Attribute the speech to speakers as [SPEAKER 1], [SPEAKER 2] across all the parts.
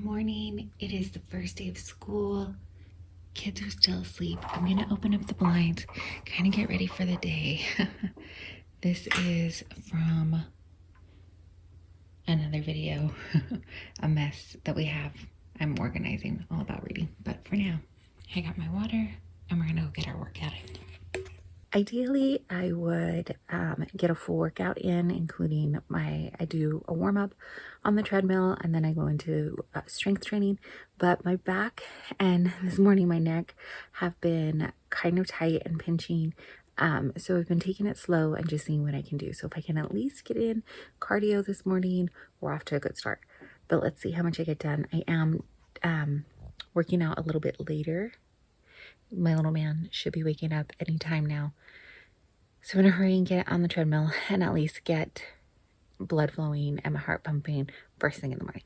[SPEAKER 1] morning. It is the first day of school. Kids are still asleep. I'm gonna open up the blinds, kind of get ready for the day. This is from another video, a mess that we have. I'm organizing, all about reading, but for now, I got my water and we're gonna go get our workout in. Ideally, I would get a full workout in, including I do a warm-up on the treadmill and then I go into strength training, but my back and this morning my neck have been kind of tight and pinching, so I've been taking it slow and just seeing what I can do. So if I can at least get in cardio this morning, we're off to a good start. But let's see how much I get done. I am working out a little bit later. My little man should be waking up any time now. So I'm gonna hurry and get on the treadmill and at least get blood flowing and my heart pumping first thing in the morning.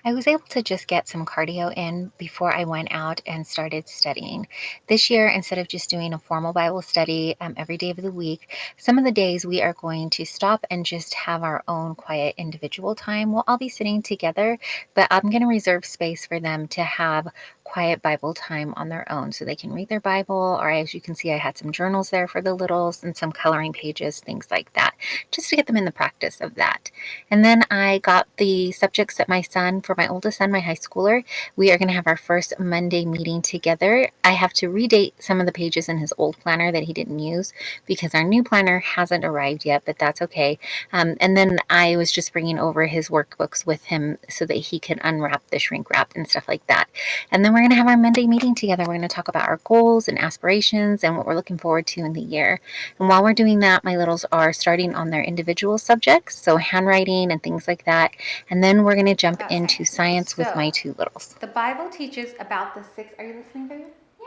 [SPEAKER 1] I was able to just get some cardio in before I went out and started studying. This year, instead of just doing a formal Bible study every day of the week, some of the days we are going to stop and just have our own quiet individual time. We'll all be sitting together, but I'm going to reserve space for them to have quiet Bible time on their own so they can read their Bible, or as you can see, I had some journals there for the littles and some coloring pages, things like that, just to get them in the practice of that. And then I got the subjects that for my oldest son, my high schooler, we are going to have our first Monday meeting together. I have to redate some of the pages in his old planner that he didn't use because our new planner hasn't arrived yet, but that's okay. And then I was just bringing over his workbooks with him so that he could unwrap the shrink wrap and stuff like that. And then we're going to have our Monday meeting together. We're going to talk about our goals and aspirations and what we're looking forward to in the year. And while we're doing that, my littles are starting on their individual subjects, so handwriting and things like that. And then we're going to jump into science with my two littles.
[SPEAKER 2] The Bible teaches about the sixth, are you listening, baby? Yeah.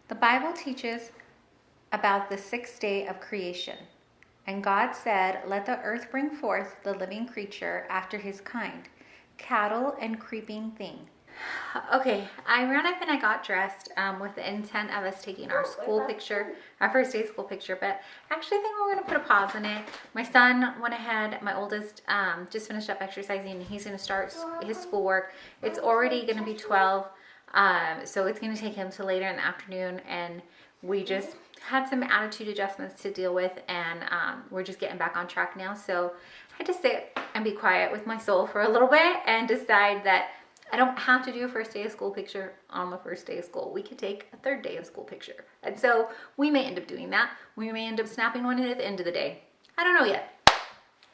[SPEAKER 2] The Bible teaches about the sixth day of creation. And God said, "Let the earth bring forth the living creature after his kind, cattle and creeping thing." Okay, I ran up and I got dressed with the intent of us taking our school picture, our first day school picture, but actually I think we're going to put a pause in it. My son went ahead, my oldest, just finished up exercising and he's going to start his schoolwork. It's already going to be 12, so it's going to take him to later in the afternoon, and we just had some attitude adjustments to deal with, and we're just getting back on track now. So I had to sit and be quiet with my soul for a little bit and decide that I don't have to do a first day of school picture on the first day of school. We could take a third day of school picture. And so we may end up doing that. We may end up snapping one in at the end of the day. I don't know yet.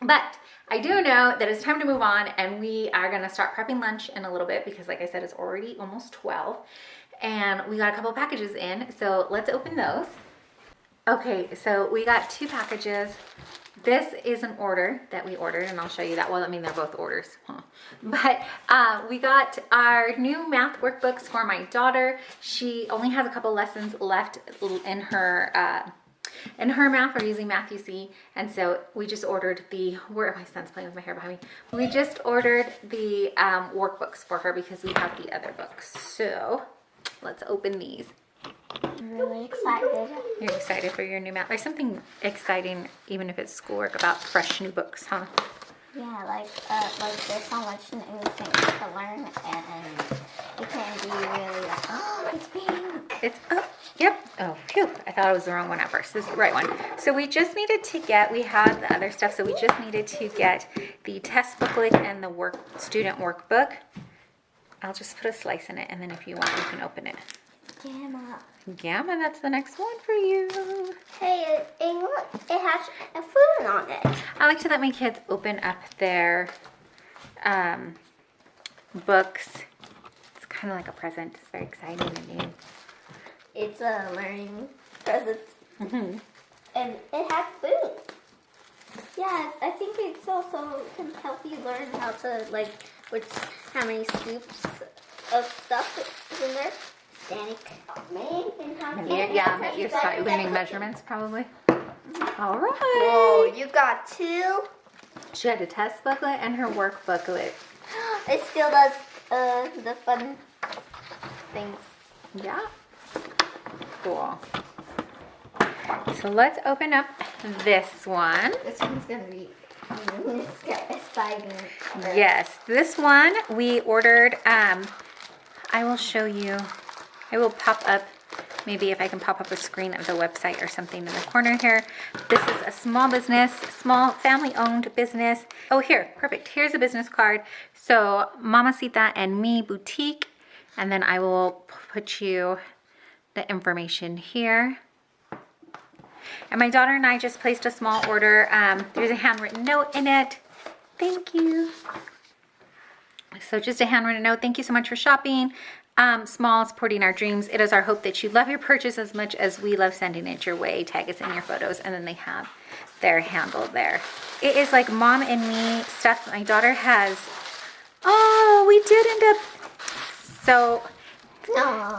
[SPEAKER 2] But I do know that it's time to move on, and we are gonna start prepping lunch in a little bit because, like I said, it's already almost 12. And we got a couple packages in, so let's open those. Okay, so we got 2 packages. This is an order that we ordered, and I'll show you that. Well, I mean, they're both orders. But we got our new math workbooks for my daughter. She only has a couple lessons left in her math. We're using Math UC, and so we just ordered where my son's playing with my hair behind me. We just ordered the workbooks for her because we have the other books. So let's open these.
[SPEAKER 3] I'm really excited.
[SPEAKER 2] You're excited for your new math. There's something exciting, even if it's schoolwork, about fresh new books, huh?
[SPEAKER 3] Yeah, like there's so much new things to learn, and you can be really oh, it's pink.
[SPEAKER 2] It's yep. Oh, phew. I thought it was the wrong one at first. This is the right one. So we just needed to get, we had the other stuff, so we just needed to get the test booklet and the student workbook. I'll just put a slice in it, and then if you want, you can open it. Gamma, that's the next one for you.
[SPEAKER 3] Hey, it has a food on it.
[SPEAKER 2] I like to let my kids open up their books. It's kind of like a present. It's very exciting and new.
[SPEAKER 3] It's a learning present. Mm-hmm. And it has food. Yeah, I think it's also can help you learn how to, how many scoops of stuff is in there.
[SPEAKER 2] Yeah, you start learning measurements probably. All right.
[SPEAKER 3] Whoa, you got 2.
[SPEAKER 2] She had a test booklet and her work booklet.
[SPEAKER 3] It still does the fun things.
[SPEAKER 2] Yeah. Cool. So let's open up this one.
[SPEAKER 3] This one's gonna be exciting.
[SPEAKER 2] Yes, this one we ordered. I will show you. I will pop up, maybe if I can pop up a screen of the website or something in the corner here. This is a small business, small family-owned business. Oh, here, perfect. Here's a business card. So, Mamacita and Me Boutique, and then I will put you the information here. And my daughter and I just placed a small order. There's a handwritten note in it. Thank you. So just a handwritten note. Thank you so much for shopping. Small, supporting our dreams. It is our hope that you love your purchase as much as we love sending it your way. Tag us in your photos. And then they have their handle there. It is like mom and me stuff my daughter has. Oh, we did end up. So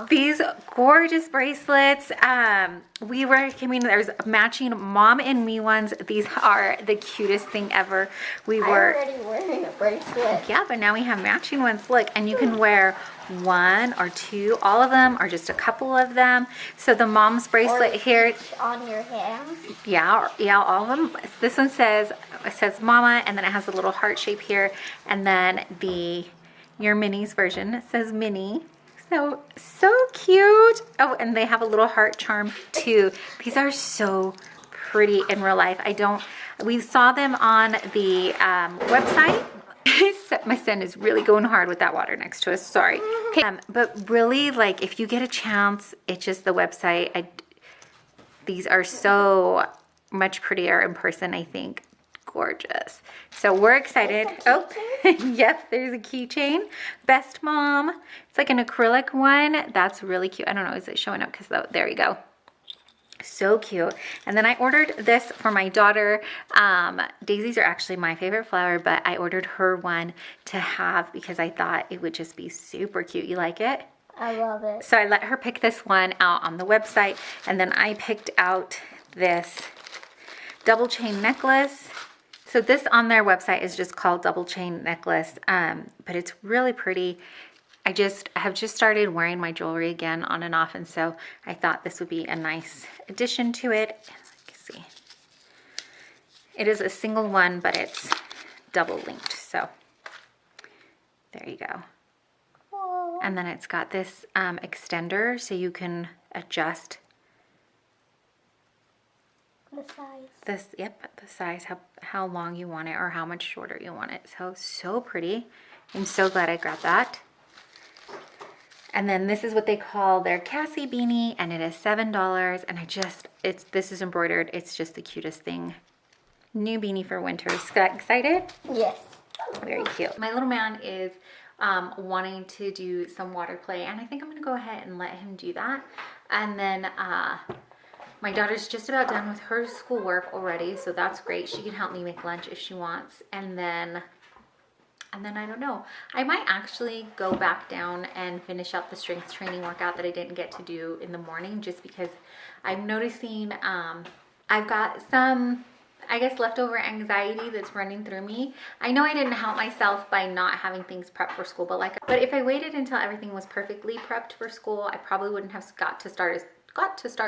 [SPEAKER 2] these gorgeous bracelets. We were, there's matching mom and me ones. These are the cutest thing ever.
[SPEAKER 3] I'm already wearing a bracelet.
[SPEAKER 2] Yeah, but now we have matching ones. Look, and you can wear one or two, all of them, or just a couple of them. So the mom's bracelet here
[SPEAKER 3] on your hands.
[SPEAKER 2] Yeah, all of them. This one says, it says mama, and then it has a little heart shape here, and then your minis version says mini. So cute. Oh, and they have a little heart charm too. These are so pretty in real life. We saw them on the website. My son is really going hard with that water next to us. Sorry. Okay. But really, like, if you get a chance, it's just the website. These are so much prettier in person, I think. Gorgeous. So we're excited. Oh, yep, there's a keychain. Best Mom. It's like an acrylic one. That's really cute. I don't know, is it showing up? Because there you go. So cute. And then I ordered this for my daughter. Daisies are actually my favorite flower, but I ordered her one to have because I thought it would just be super cute. You like it?
[SPEAKER 3] I love it.
[SPEAKER 2] So I let her pick this one out on the website, and then I picked out this double chain necklace. So this on their website is just called double chain necklace, but it's really pretty. I have just started wearing my jewelry again on and off, and so I thought this would be a nice addition to it. Let's see. It is a single one, but it's double linked, so there you go.
[SPEAKER 3] Aww.
[SPEAKER 2] And then it's got this extender, so you can adjust
[SPEAKER 3] the size.
[SPEAKER 2] The size, how long you want it or how much shorter you want it. So pretty. I'm so glad I grabbed that. And then this is what they call their Cassie Beanie, and it is $7. And this is embroidered. It's just the cutest thing. New beanie for winter. Excited?
[SPEAKER 3] Yes.
[SPEAKER 2] Very cute. My little man is wanting to do some water play, and I think I'm gonna go ahead and let him do that. And then my daughter's just about done with her schoolwork already, so that's great. She can help me make lunch if she wants. And then I don't know. I might actually go back down and finish up the strength training workout that I didn't get to do in the morning, just because I'm noticing I've got some, I guess, leftover anxiety that's running through me. I know I didn't help myself by not having things prepped for school, but if I waited until everything was perfectly prepped for school, I probably wouldn't have got to start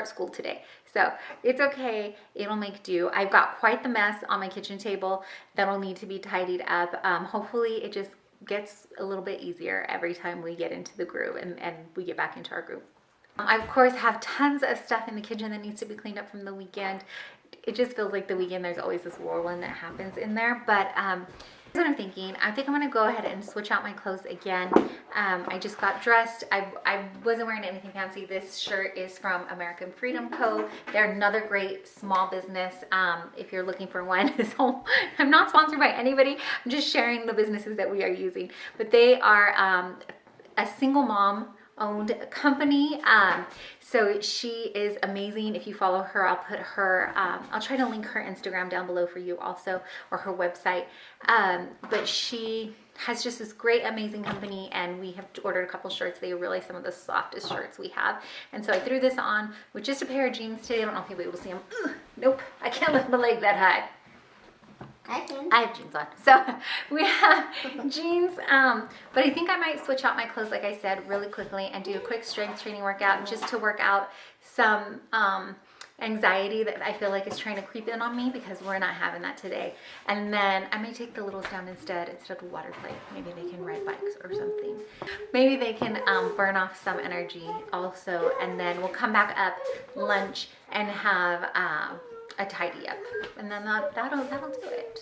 [SPEAKER 2] school today. So it's okay, it'll make do. I've got quite the mess on my kitchen table that'll need to be tidied up. Hopefully it just gets a little bit easier every time we get into the groove and we get back into our groove. I of course have tons of stuff in the kitchen that needs to be cleaned up from the weekend. It just feels like the weekend there's always this whirlwind that happens in there, but here's what I'm thinking. I think I'm gonna go ahead and switch out my clothes again. I just got dressed. I wasn't wearing anything fancy. This shirt is from American Freedom Co. They're another great small business. If you're looking for one, I'm not sponsored by anybody. I'm just sharing the businesses that we are using. But they are a single mom owned company. So she is amazing. If you follow her, I'll put her, I'll try to link her Instagram down below for you also, or her website. But she has just this great, amazing company, and we have ordered a couple shirts. They are really some of the softest shirts we have. And so I threw this on with just a pair of jeans today. I don't know if you'll be able to see them. Nope, I can't lift my leg that high. I have jeans on. So we have jeans, but I think I might switch out my clothes, like I said, really quickly and do a quick strength training workout just to work out some anxiety that I feel like is trying to creep in on me, because we're not having that today. And then I may take the littles down instead of water play. Maybe they can ride bikes or something. Maybe they can burn off some energy also, and then we'll come back up lunch and have a tidy up, and then that'll do it.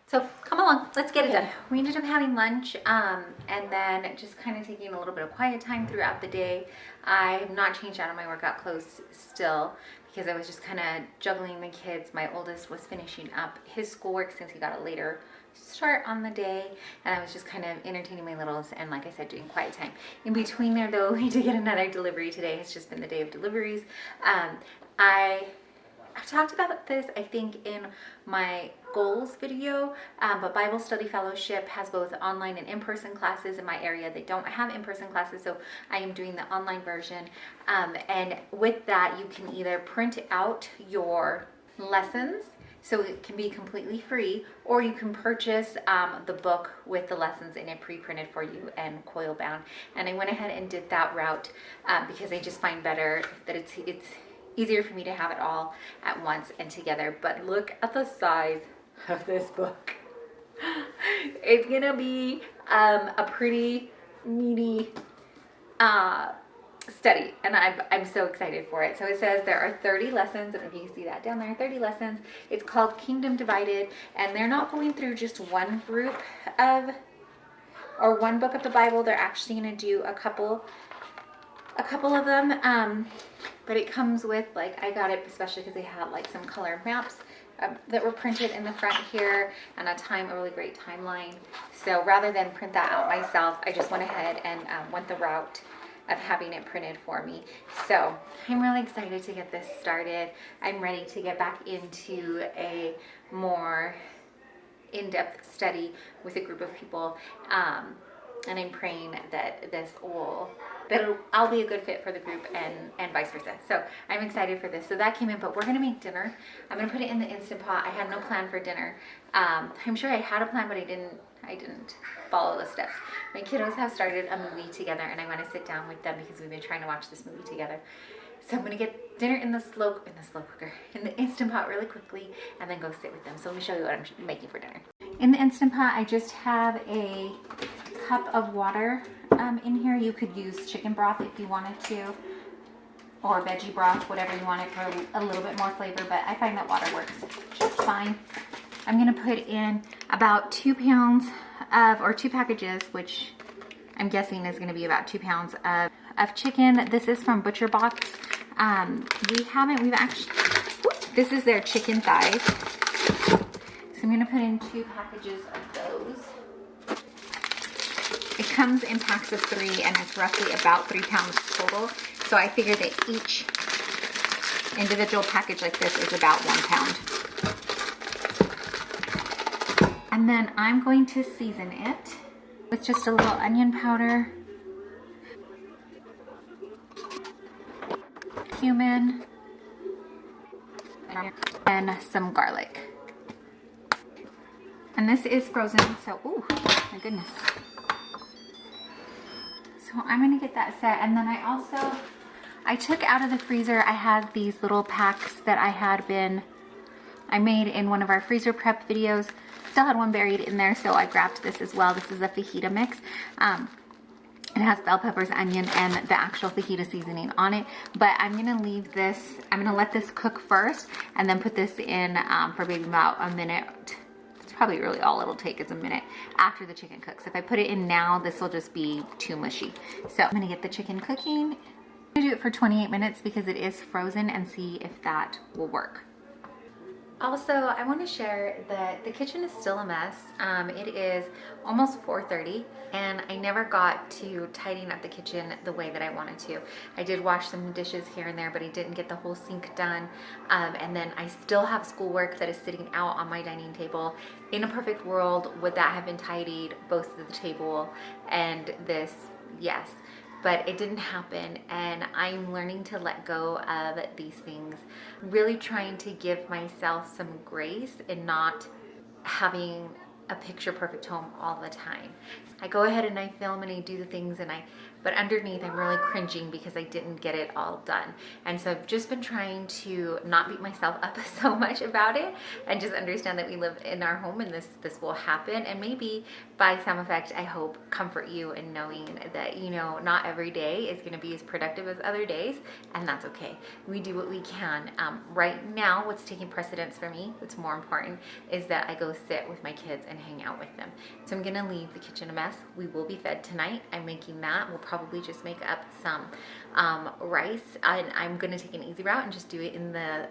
[SPEAKER 2] So come along, let's get it done. We ended up having lunch and then just kind of taking a little bit of quiet time throughout the day. I have not changed out of my workout clothes still, because I was just kind of juggling the kids. My oldest was finishing up his schoolwork since he got a later start on the day, and I was just kind of entertaining my littles and, like I said, doing quiet time. In between there though, we did get another delivery today. It's just been the day of deliveries. I've talked about this, I think, in my goals video, but Bible Study Fellowship has both online and in-person classes. In my area, they don't have in-person classes, so I am doing the online version. And with that, you can either print out your lessons, so it can be completely free, or you can purchase the book with the lessons in it pre-printed for you and coil bound. And I went ahead and did that route because I just find better that it's easier for me to have it all at once and together. But look at the size of this book. It's gonna be a pretty meaty study, and I'm so excited for it. So it says there are 30 lessons, and if you can see that down there, 30 lessons. It's called Kingdom Divided, and they're not going through just one group of, or one book of the Bible. They're actually gonna do a couple of them, but it comes with, like, I got it especially because they had like some color maps that were printed in the front here, and a really great timeline. So rather than print that out myself, I just went ahead and went the route of having it printed for me. So I'm really excited to get this started. I'm ready to get back into a more in-depth study with a group of people, and I'm praying that I'll be a good fit for the group, and vice versa. So I'm excited for this. So that came in, but we're gonna make dinner. I'm gonna put it in the Instant Pot. I had no plan for dinner. I'm sure I had a plan, but I didn't follow the steps. My kiddos have started a movie together, and I want to sit down with them because we've been trying to watch this movie together. So I'm gonna get dinner in the Instant Pot really quickly, and then go sit with them. So let me show you what I'm making for dinner. In the Instant Pot, I just have a cup of water in here. You could use chicken broth if you wanted to, or veggie broth, whatever you wanted for a little bit more flavor, but I find that water works just fine. I'm gonna put in about 2 pounds or 2 packages, which I'm guessing is gonna be about 2 pounds of chicken. This is from Butcher Box. This is their chicken thighs. So I'm gonna put in 2 packages of those. It comes in packs of 3, and it's roughly about 3 pounds total. So I figure that each individual package like this is about 1 pound. And then I'm going to season it with just a little onion powder, cumin, and some garlic. And this is frozen, so, oh my goodness. So I'm gonna get that set, and then I took out of the freezer, I had these little packs that I made in one of our freezer prep videos. Still had one buried in there, so I grabbed this as well. This is a fajita mix. It has bell peppers, onion, and the actual fajita seasoning on it. But I'm gonna let this cook first, and then put this in for maybe about a minute. It's probably really all it'll take is a minute after the chicken cooks. If I put it in now, this will just be too mushy. So I'm gonna get the chicken cooking. I'm gonna do it for 28 minutes because it is frozen, and see if that will work. Also, I want to share that the kitchen is still a mess. It is almost 4:30, and I never got to tidying up the kitchen the way that I wanted to. I did wash some dishes here and there, but I didn't get the whole sink done. And then I still have schoolwork that is sitting out on my dining table. In a perfect world, would that have been tidied, both the table and this? Yes. But it didn't happen, and I'm learning to let go of these things. Really trying to give myself some grace and not having a picture perfect home all the time. I go ahead and I film and I do the things but underneath I'm really cringing because I didn't get it all done. And so I've just been trying to not beat myself up so much about it and just understand that we live in our home and this will happen. And maybe by some effect, I hope, comfort you in knowing that, you know, not every day is going to be as productive as other days, and that's okay. We do what we can. Right now, what's taking precedence for me, what's more important, is that I go sit with my kids and hang out with them. So I'm going to leave the kitchen a mess. We will be fed tonight. I'm making that. We'll probably just make up some rice, and I'm going to take an easy route and just do it in the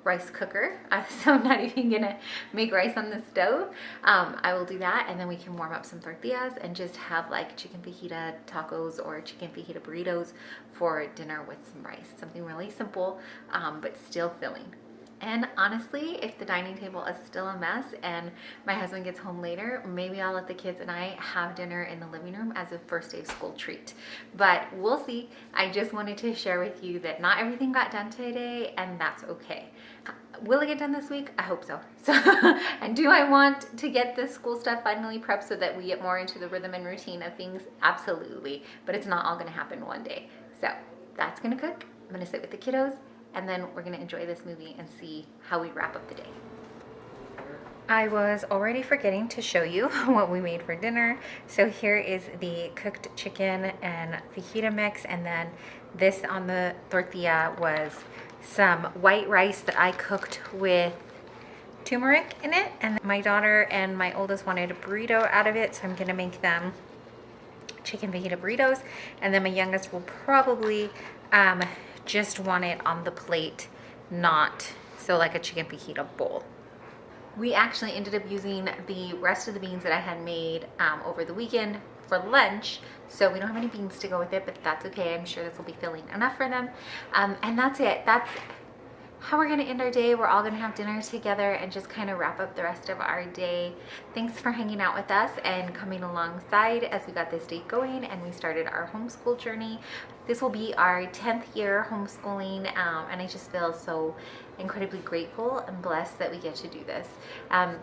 [SPEAKER 2] rice cooker. So I'm not even gonna make rice on the stove. I will do that, and then we can warm up some tortillas and just have like chicken fajita tacos or chicken fajita burritos for dinner with some rice. Something really simple, but still filling. And honestly, if the dining table is still a mess and my husband gets home later, maybe I'll let the kids and I have dinner in the living room as a first day of school treat. But we'll see. I just wanted to share with you that not everything got done today, and that's okay. Will it get done this week? I hope so. And do I want to get this school stuff finally prepped so that we get more into the rhythm and routine of things? Absolutely. But it's not all going to happen one day. So that's going to cook. I'm going to sit with the kiddos, and then we're going to enjoy this movie and see how we wrap up the day. I was already forgetting to show you what we made for dinner. So here is the cooked chicken and fajita mix, and then this on the tortilla was some white rice that I cooked with turmeric in it, and my daughter and my oldest wanted a burrito out of it, so I'm gonna make them chicken fajita burritos, and then my youngest will probably just want it on the plate, not so like a chicken fajita bowl. We actually ended up using the rest of the beans that I had made over the weekend for lunch, so we don't have any beans to go with it, but that's okay. I'm sure this will be filling enough for them. And that's it. That's how we're gonna end our day. We're all gonna have dinner together and just kind of wrap up the rest of our day. Thanks for hanging out with us and coming alongside as we got this day going and we started our homeschool journey. This will be our 10th year homeschooling, and I just feel so incredibly grateful and blessed that we get to do this.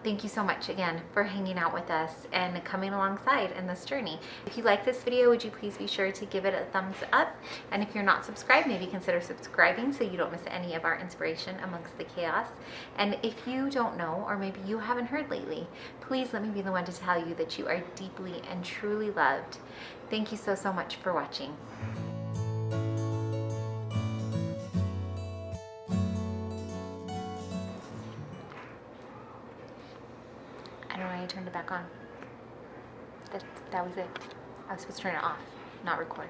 [SPEAKER 2] Thank you so much again for hanging out with us and coming alongside in this journey. If you like this video, would you please be sure to give it a thumbs up? And if you're not subscribed, maybe consider subscribing so you don't miss any of our inspiration amongst the chaos. And if you don't know, or maybe you haven't heard lately, please let me be the one to tell you that you are deeply and truly loved. Thank you so, so much for watching. I don't know why I turned it back on. That was it. I was supposed to turn it off, not record.